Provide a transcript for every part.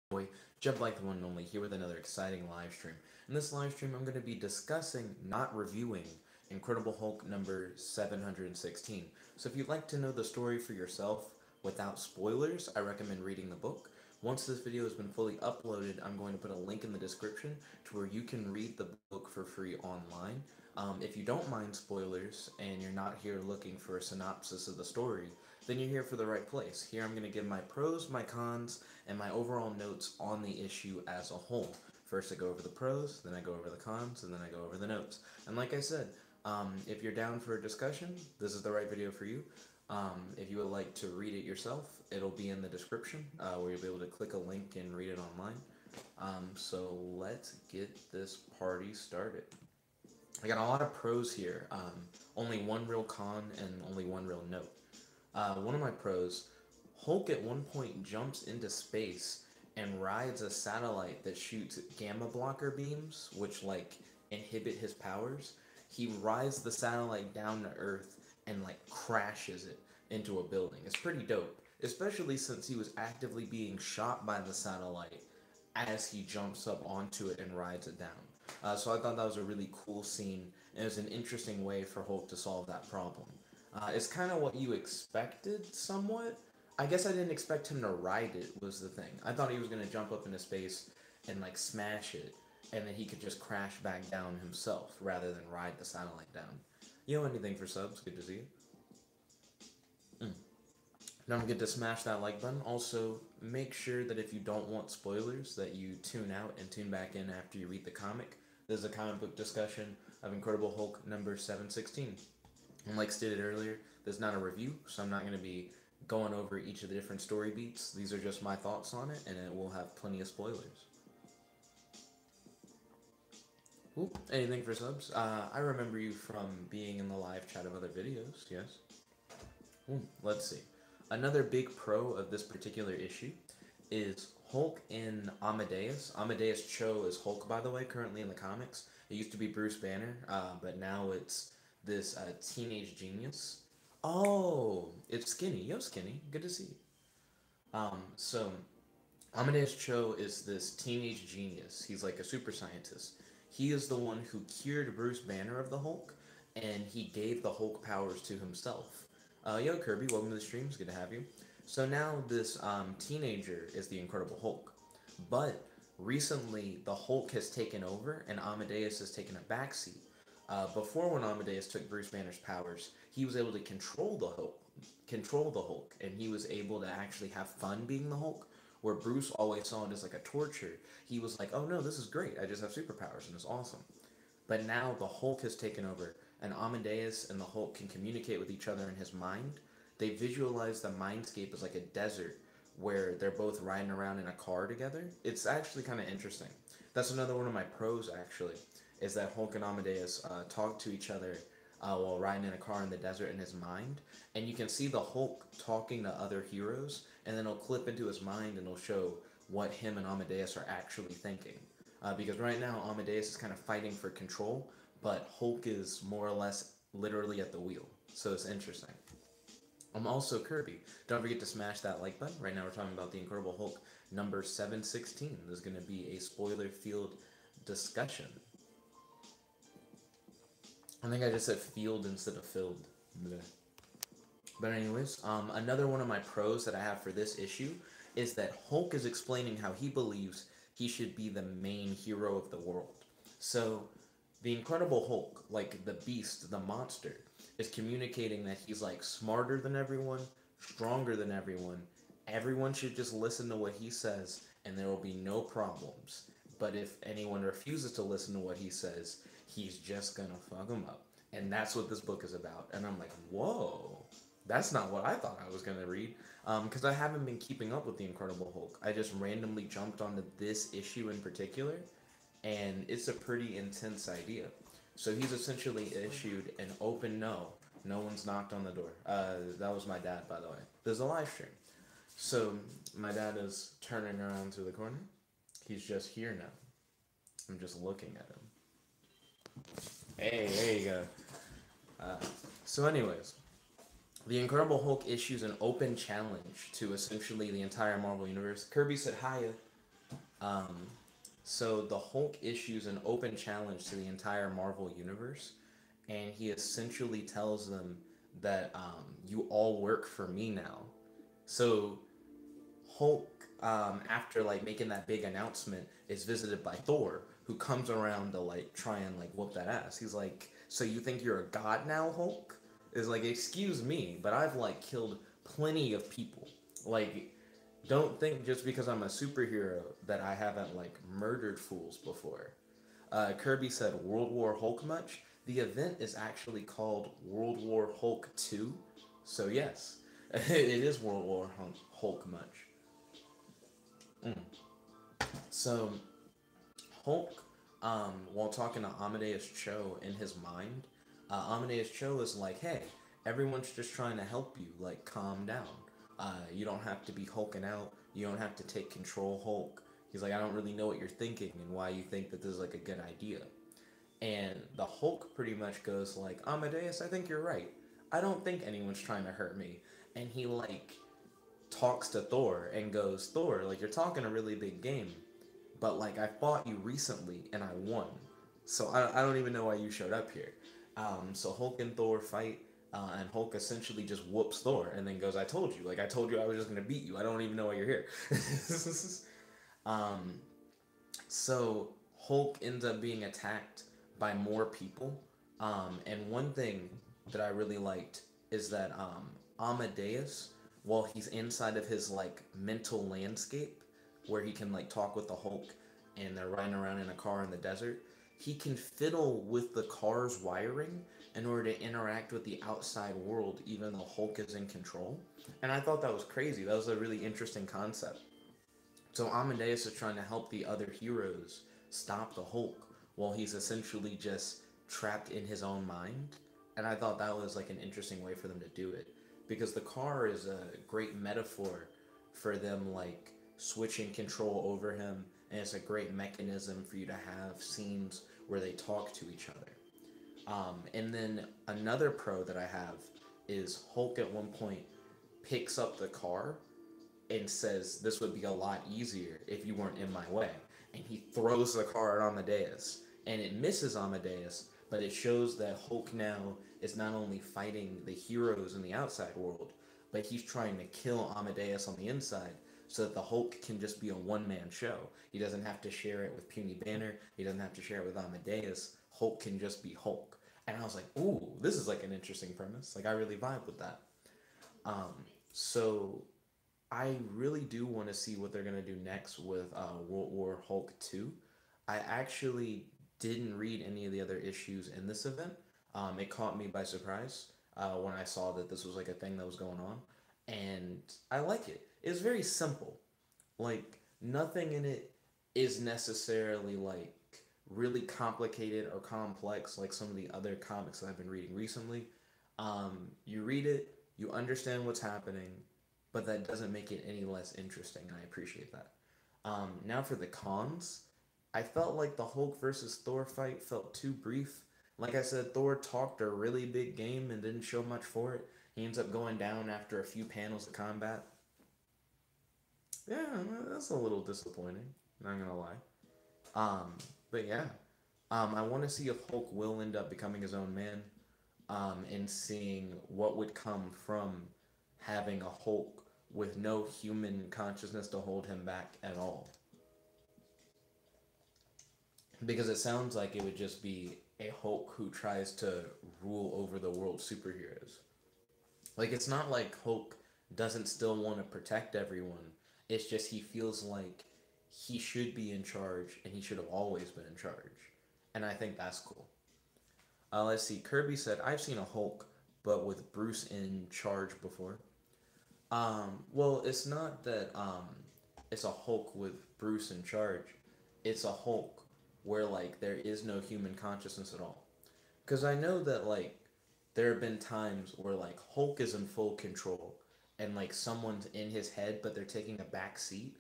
boy, Jeb like the one and only, here with another exciting live stream. In this live stream, I'm going to be discussing, not reviewing, Incredible Hulk number 716. So if you'd like to know the story for yourself without spoilers, I recommend reading the book. Once this video has been fully uploaded, I'm going to put a link in the description to where you can read the book for free online. If you don't mind spoilers and you're not here looking for a synopsis of the story, then you're here for the right place. Here I'm going to give my pros, my cons, and my overall notes on the issue as a whole. First I go over the pros, then I go over the cons, and then I go over the notes. And like I said, if you're down for a discussion, this is the right video for you. If you would like to read it yourself, it'll be in the description where you'll be able to click a link and read it online. So let's get this party started. I got a lot of pros here, only one real con and only one real note. One of my pros, Hulk at one point jumps into space and rides a satellite that shoots gamma blocker beams, which inhibit his powers. He rides the satellite down to Earth and crashes it into a building. It's pretty dope, especially since he was actively being shot by the satellite as he jumps up onto it and rides it down. So I thought that was a really cool scene, and it was an interesting way for Hulk to solve that problem. It's kind of what you expected, somewhat. I guess I didn't expect him to ride it, was the thing. I thought he was going to jump up into space and smash it, and then he could just crash back down himself, rather than ride the satellite down. You know, anything for subs, good to see you. Don't forget to smash that like button. Also, make sure that if you don't want spoilers, that you tune out and tune back in after you read the comic. This is a comic book discussion of Incredible Hulk number 716. And like stated earlier, this is not a review, so I'm not going to be going over each of the different story beats. These are just my thoughts on it, and it will have plenty of spoilers. Ooh, anything for subs? I remember you from being in the live chat of other videos, yes? Ooh, let's see. Another big pro of this particular issue is Hulk in Amadeus. Amadeus Cho is Hulk, by the way, currently in the comics. It used to be Bruce Banner, but now it's this teenage genius. Oh, it's Skinny. Yo, Skinny. Good to see you. So Amadeus Cho is this teenage genius. He's like a super scientist. He is the one who cured Bruce Banner of the Hulk, and he gave the Hulk powers to himself. Yo, Kirby, welcome to the stream. It's good to have you. So now this teenager is the Incredible Hulk. But recently, the Hulk has taken over, and Amadeus has taken a backseat. Before, when Amadeus took Bruce Banner's powers, he was able to control the Hulk, and he was able to actually have fun being the Hulk. Where Bruce always saw it as like a torture, he was like, "Oh no, this is great. I just have superpowers, and it's awesome." But now the Hulk has taken over, and Amadeus and the Hulk can communicate with each other in his mind. They visualize the mindscape as like a desert where they're both riding around in a car together. It's actually kind of interesting. That's another one of my pros, actually, is that Hulk and Amadeus talk to each other while riding in a car in the desert in his mind. And you can see the Hulk talking to other heroes, and then it'll clip into his mind and it'll show what him and Amadeus are actually thinking. Because right now, Amadeus is kind of fighting for control, but Hulk is more or less literally at the wheel. So it's interesting. I'm also Kirby. Don't forget to smash that like button. Right now we're talking about the Incredible Hulk number 716. There's going to be a spoiler-filled discussion. I think I just said field instead of filled. Bleh. But anyways, another one of my pros that I have for this issue is that Hulk is explaining how he believes he should be the main hero of the world. So, the Incredible Hulk, like the beast, the monster, is communicating that he's smarter than everyone, stronger than everyone. Everyone should just listen to what he says, and there will be no problems. But if anyone refuses to listen to what he says, he's just gonna fuck them up. And that's what this book is about. And I'm like, whoa, that's not what I thought I was gonna read. Because I haven't been keeping up with the Incredible Hulk. I just randomly jumped onto this issue in particular, and it's a pretty intense idea. So he's essentially issued an open no. No one's knocked on the door. That was my dad, by the way. There's a live stream. So my dad is turning around to the corner. He's just here now. I'm just looking at him. Hey, there you go. So anyways, the Incredible Hulk issues an open challenge to essentially the entire Marvel Universe. Kirby said hiya. Um, so the Hulk issues an open challenge to the entire Marvel universe, and he essentially tells them that you all work for me now. So Hulk, after like making that big announcement, is visited by Thor, who comes around to like try and like whoop that ass. He's like, "So you think you're a god now, Hulk?" Is like, "Excuse me, but I've like killed plenty of people. Like, don't think just because I'm a superhero that I haven't like murdered fools before." Kirby said, "World War Hulk much?" The event is actually called World War Hulk 2. So, yes, it is World War Hulk much. Mm. So, Hulk, while talking to Amadeus Cho in his mind, Amadeus Cho is like, "Hey, everyone's just trying to help you. Like, calm down. You don't have to be hulking out. You don't have to take control, Hulk." He's like, "I don't really know what you're thinking and why you think that this is like a good idea." And the Hulk pretty much goes like, "Amadeus, I think you're right. I don't think anyone's trying to hurt me." And he like talks to Thor and goes, "Thor, like you're talking a really big game, but like I fought you recently and I won. So I don't even know why you showed up here." So Hulk and Thor fight, and Hulk essentially just whoops Thor and then goes, "I told you. Like I told you I was just gonna beat you. I don't even know why you're here." um, so Hulk ends up being attacked by more people. And one thing that I really liked is that Amadeus, while he's inside of his like mental landscape, where he can like talk with the Hulk, and they're riding around in a car in the desert, he can fiddle with the car's wiring in order to interact with the outside world, even though Hulk is in control. And I thought that was crazy. That was a really interesting concept. So Amadeus is trying to help the other heroes stop the Hulk while he's essentially just trapped in his own mind. And I thought that was like an interesting way for them to do it. Because the car is a great metaphor for them like switching control over him, and it's a great mechanism for you to have scenes where they talk to each other. And then another pro that I have is Hulk at one point picks up the car and says, "This would be a lot easier if you weren't in my way." And he throws the car at Amadeus, and it misses Amadeus, but it shows that Hulk now is not only fighting the heroes in the outside world, but he's trying to kill Amadeus on the inside so that the Hulk can just be a one-man show. He doesn't have to share it with Puny Banner. He doesn't have to share it with Amadeus. Hulk can just be Hulk. And I was like, "Ooh, this is like an interesting premise. Like I really vibe with that." So I really do want to see what they're gonna do next with World War Hulk 2. I actually didn't read any of the other issues in this event. It caught me by surprise when I saw that this was like a thing that was going on, and I like it. It's very simple. Like nothing in it is necessarily like really complicated or complex like some of the other comics that I've been reading recently. You read it, you understand what's happening, but that doesn't make it any less interesting. I appreciate that. Now for the cons, I felt like the Hulk versus Thor fight felt too brief. Like I said, Thor talked a really big game and didn't show much for it. He ends up going down after a few panels of combat. Yeah, that's a little disappointing. Not gonna lie. Um, but yeah, I want to see if Hulk will end up becoming his own man, and seeing what would come from having a Hulk with no human consciousness to hold him back at all. Because it sounds like it would just be a Hulk who tries to rule over the world superheroes. Like, it's not like Hulk doesn't still want to protect everyone. It's just he feels like he should be in charge and he should have always been in charge. And I think that's cool. Let's see. Kirby said, "I've seen a Hulk, but with Bruce in charge before." Well, it's not that it's a Hulk with Bruce in charge. It's a Hulk where like there is no human consciousness at all. Because I know that like there have been times where like Hulk is in full control and like someone's in his head but they're taking a back seat.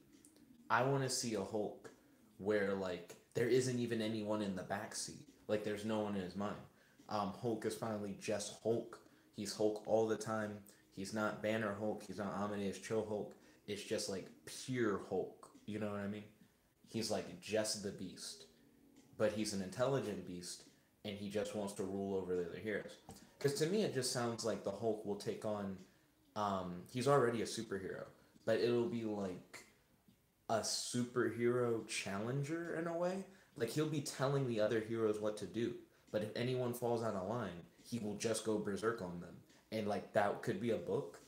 I want to see a Hulk where like there isn't even anyone in the back seat. Like there's no one in his mind. Hulk is finally just Hulk. He's Hulk all the time. He's not Banner Hulk. He's not Amadeus Cho Hulk. It's just like pure Hulk. You know what I mean? he's like just the beast, but he's an intelligent beast, and he just wants to rule over the other heroes. Because to me, it just sounds like the Hulk will take on. He's already a superhero, but it'll be like a superhero challenger in a way. Like he'll be telling the other heroes what to do, but if anyone falls out of line, he will just go berserk on them. And like that could be a book.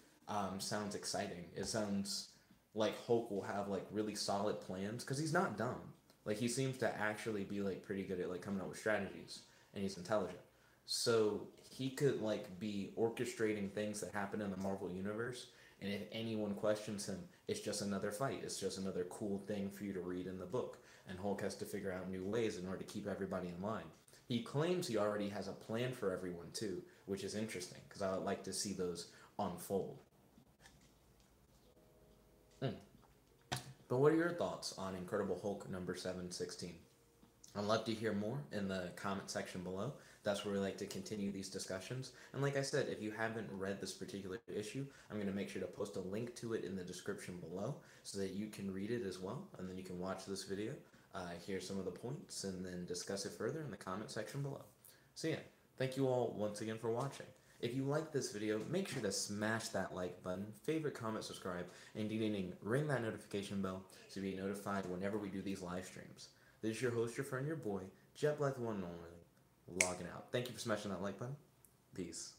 Sounds exciting. It sounds like Hulk will have like really solid plans because he's not dumb. Like he seems to actually be like pretty good at like coming up with strategies, and he's intelligent. So he could like be orchestrating things that happen in the Marvel universe, and if anyone questions him, it's just another fight. It's just another cool thing for you to read in the book. And Hulk has to figure out new ways in order to keep everybody in line. He claims he already has a plan for everyone too, which is interesting because I would like to see those unfold. Mm. But what are your thoughts on Incredible Hulk number 716? I'd love to hear more in the comment section below. That's where we like to continue these discussions. And like I said, if you haven't read this particular issue, I'm going to make sure to post a link to it in the description below so that you can read it as well. And then you can watch this video, hear some of the points, and then discuss it further in the comment section below. So yeah, thank you all once again for watching. If you like this video, make sure to smash that like button, favorite, comment, subscribe, and ring that notification bell to be notified whenever we do these live streams. This is your host, your friend, your boy, Jet Black the one and only, logging out. Thank you for smashing that like button. Peace.